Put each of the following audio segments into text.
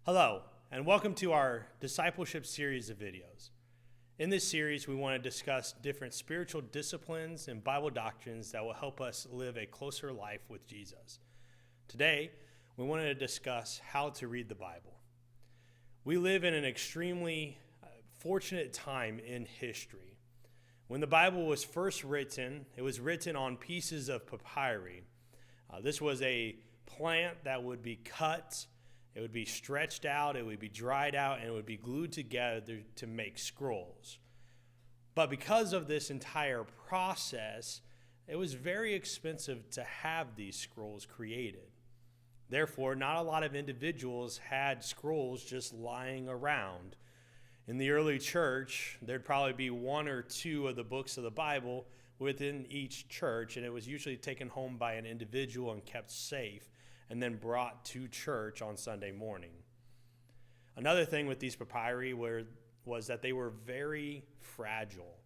Hello, and welcome to our discipleship series of videos. In this series, we want to discuss different spiritual disciplines and Bible doctrines that will help us live a closer life with Jesus. Today, we want to discuss how to read the Bible. We live in an extremely fortunate time in history. When the Bible was first written, it was written on pieces of papyri. This was a plant that would be cut. It would be stretched out, it would be dried out, and it would be glued together to make scrolls. But because of this entire process, it was very expensive to have these scrolls created. Therefore, not a lot of individuals had scrolls just lying around. In the early church, there'd probably be one or two of the books of the Bible within each church, and it was usually taken home by an individual and kept safe, and then brought to church on Sunday morning. Another thing with these papyri was that they were very fragile.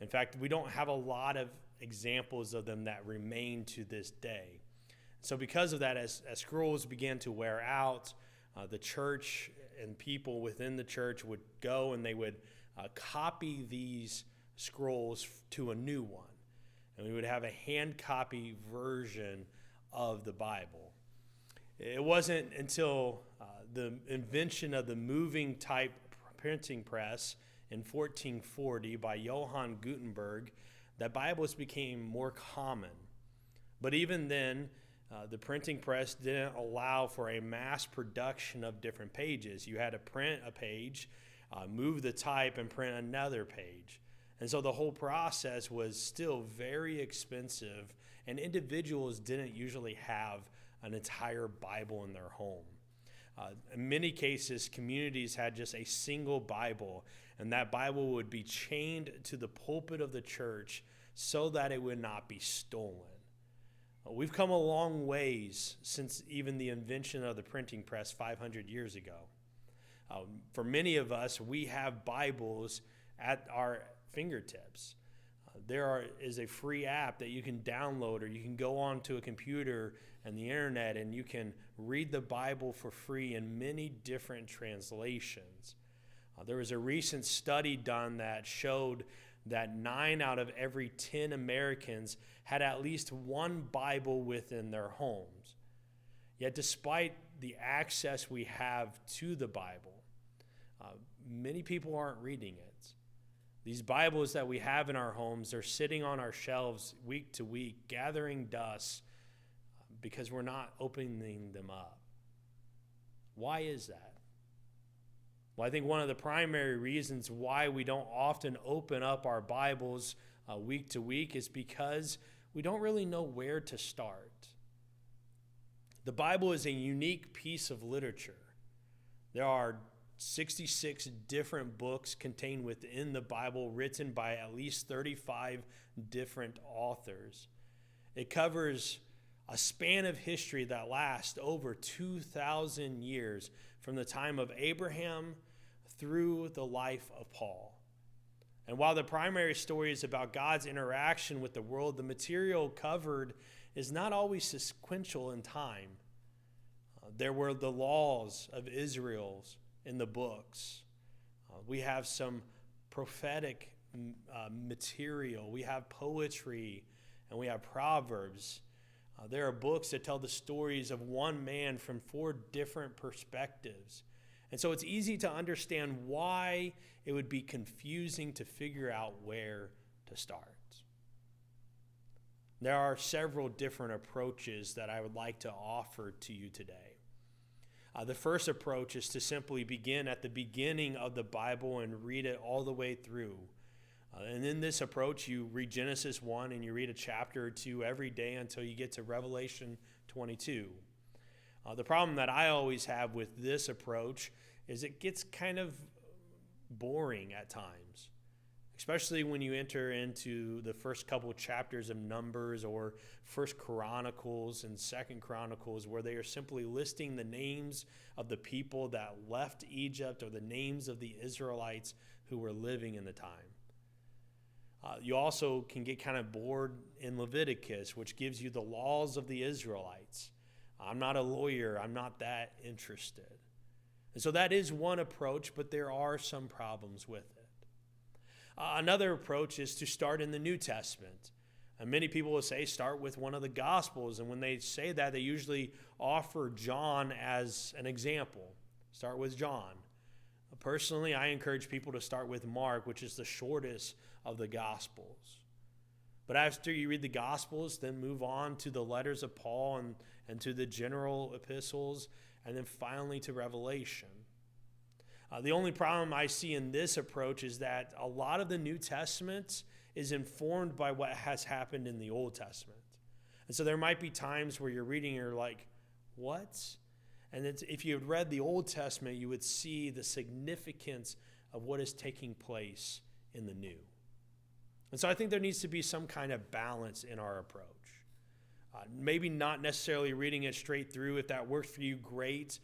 In fact, we don't have a lot of examples of them that remain to this day. So because of that, as scrolls began to wear out, the church and people within the church would go and they would copy these scrolls to a new one. And we would have a hand copy version of the Bible. It wasn't until the invention of the moving type printing press in 1440 by Johann Gutenberg that Bibles became more common. But even then, the printing press didn't allow for a mass production of different pages. You had to print a page, move the type, and print another page. And so the whole process was still very expensive, and individuals didn't usually have an entire Bible in their home. In many cases, communities had just a single Bible, and that Bible would be chained to the pulpit of the church so that it would not be stolen. We've come a long ways since even the invention of the printing press 500 years ago. For many of us, we have Bibles at our fingertips. There is a free app that you can download, or you can go onto a computer and the internet and you can read the Bible for free in many different translations. There was a recent study done that showed that 9 out of every 10 Americans had at least one Bible within their homes. Yet despite the access we have to the Bible, many people aren't reading it. These Bibles that we have in our homes are sitting on our shelves week to week, gathering dust because we're not opening them up. Why is that? Well, I think one of the primary reasons why we don't often open up our Bibles week to week is because we don't really know where to start. The Bible is a unique piece of literature. There are 66 different books contained within the Bible, written by at least 35 different authors. It covers a span of history that lasts over 2,000 years, from the time of Abraham through the life of Paul. And while the primary story is about God's interaction with the world, the material covered is not always sequential in time. There were the laws of Israel in the books. We have some prophetic material. We have poetry, and we have proverbs. There are books that tell the stories of one man from 4 different perspectives. And so it's easy to understand why it would be confusing to figure out where to start. There are several different approaches that I would like to offer to you today. The first approach is to simply begin at the beginning of the Bible and read it all the way through. And in this approach, you read Genesis 1 and you read a chapter or two every day until you get to Revelation 22. The problem that I always have with this approach is it gets kind of boring at times, especially when you enter into the first couple chapters of Numbers or First Chronicles and Second Chronicles, where they are simply listing the names of the people that left Egypt or the names of the Israelites who were living in the time. You also can get kind of bored in Leviticus, which gives you the laws of the Israelites. I'm not a lawyer. I'm not that interested. And so that is one approach, but there are some problems with it. Another approach is to start in the New Testament. And many people will say start with one of the Gospels. And when they say that, they usually offer John as an example. Start with John. Personally, I encourage people to start with Mark, which is the shortest of the Gospels. But after you read the Gospels, then move on to the letters of Paul and to the general epistles, and then finally to Revelation. The only problem I see in this approach is that a lot of the New Testament is informed by what has happened in the Old Testament. And so there might be times where you're reading and you're like, what? And if you had read the Old Testament, you would see the significance of what is taking place in the New. And so I think there needs to be some kind of balance in our approach. Maybe not necessarily reading it straight through. If that works for you, great.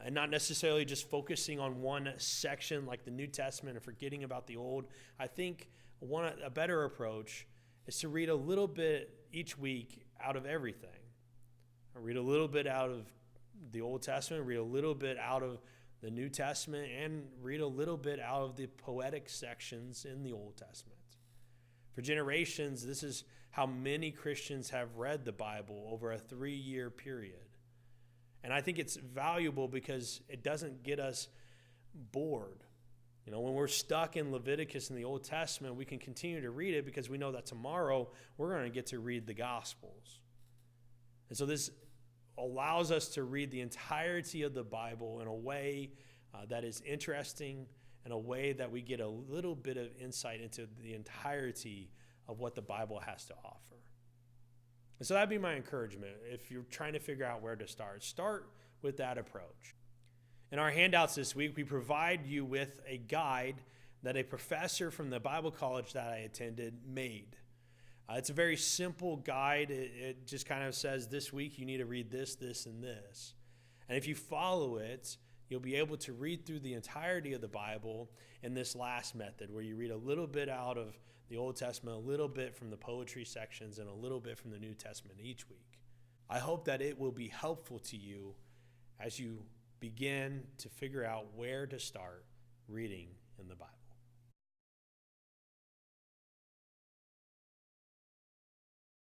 And not necessarily just focusing on one section like the New Testament and forgetting about the Old. I think a better approach is to read a little bit each week out of everything. Read a little bit out of the Old Testament, read a little bit out of the New Testament, and read a little bit out of the poetic sections in the Old Testament. For generations, this is how many Christians have read the Bible over a 3-year period. And I think it's valuable because it doesn't get us bored. You know, when we're stuck in Leviticus in the Old Testament, we can continue to read it because we know that tomorrow we're going to get to read the Gospels. And so this allows us to read the entirety of the Bible in a way that is interesting, in a way that we get a little bit of insight into the entirety of what the Bible has to offer. And so that'd be my encouragement. If you're trying to figure out where to start with that approach. In our handouts this week, we provide you with a guide that a professor from the Bible college that I attended made. It's a very simple guide. It just kind of says this week you need to read this, this, and this. And if you follow it, you'll be able to read through the entirety of the Bible in this last method where you read a little bit out of the Old Testament, a little bit from the poetry sections, and a little bit from the New Testament each week. I hope that it will be helpful to you as you begin to figure out where to start reading in the Bible.